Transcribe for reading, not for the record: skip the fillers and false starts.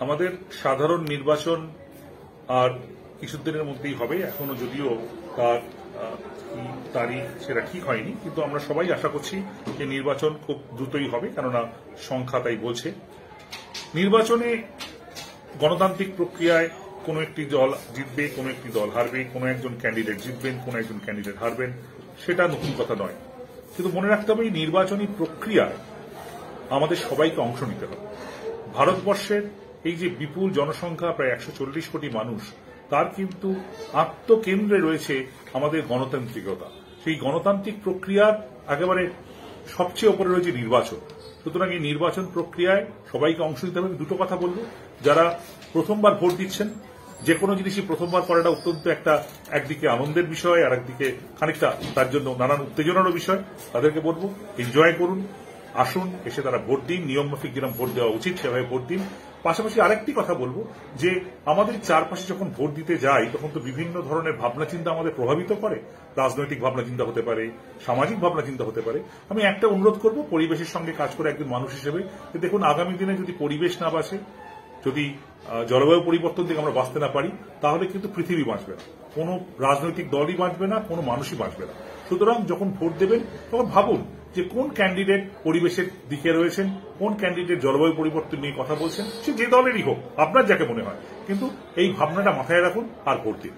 আমাদের সাধারণ নির্বাচন আর কিছুদিনের মধ্যেই হবে। এখনো যদিও তার তারিখ সেটা ঠিক হয়নি, কিন্তু আমরা সবাই আশা করছি যে নির্বাচন খুব দ্রুতই হবে, কেননা সংখ্যা তাই বলছে। নির্বাচনে গণতান্ত্রিক প্রক্রিয়ায় কোনো একটি দল জিতবে, কোনো একটি দল হারবে, কোনো একজন ক্যান্ডিডেট জিতবেন, কোনো একজন ক্যান্ডিডেট হারবেন, সেটা নতুন কথা নয়। কিন্তু মনে রাখতে হবে এই নির্বাচনী প্রক্রিয়ায় আমাদের সবাইকে অংশ নিতে হবে। ভারতবর্ষের এই যে বিপুল জনসংখ্যা, প্রায় 140 কোটি মানুষ, তার কিন্তু আত্মকেন্দ্রে রয়েছে আমাদের গণতান্ত্রিকতা। সেই গণতান্ত্রিক প্রক্রিয়ার একেবারে সবচেয়ে ওপরে রয়েছে নির্বাচন। সুতরাং এই নির্বাচন প্রক্রিয়ায় সবাইকে অংশ নিতে হবে। দুটো কথা বলবো, যারা প্রথমবার ভোট দিচ্ছেন, যে কোনো জিনিসই প্রথমবার করাটা অত্যন্ত একদিকে আনন্দের বিষয়, আর একদিকে খানিকটা তার জন্য নানান উত্তেজনারও বিষয়। তাদেরকে বলবো এনজয় করুন, আসুন, এসে তারা ভোট দিন, নিয়মমাফিক যেরকম ভোট দেওয়া উচিত সেভাবে ভোট দিন। পাশাপাশি আরেকটি কথা বলবো যে আমাদের চারপাশে যখন ভোট দিতে যাই তখন তো বিভিন্ন ধরনের ভাবনা চিন্তা আমাদের প্রভাবিত করে। রাজনৈতিক ভাবনা চিন্তা হতে পারে, সামাজিক ভাবনা চিন্তা হতে পারে। আমি একটা অনুরোধ করব পরিবেশের সঙ্গে কাজ করে একজন মানুষ হিসেবে, যে দেখুন আগামী দিনে যদি পরিবেশ না বাঁচে, যদি জলবায়ু পরিবর্তন থেকে আমরা বাঁচতে না পারি, তাহলে কিন্তু পৃথিবী বাঁচবে না, কোনো রাজনৈতিক দলই বাঁচবে না, কোনো মানুষই বাঁচবে না। সুতরাং যখন ভোট দেবেন তখন ভাবুন যে কোন ক্যান্ডিডেট পরিবেশের দিকে রয়েছেন, কোন ক্যান্ডিডেট জলবায়ু পরিবর্তন নিয়ে কথা বলছেন, সে যে দলেরই হোক, আপনার যাকে মনে হয়, কিন্তু এই ভাবনাটা মাথায় রাখুন আর ভোট দিন।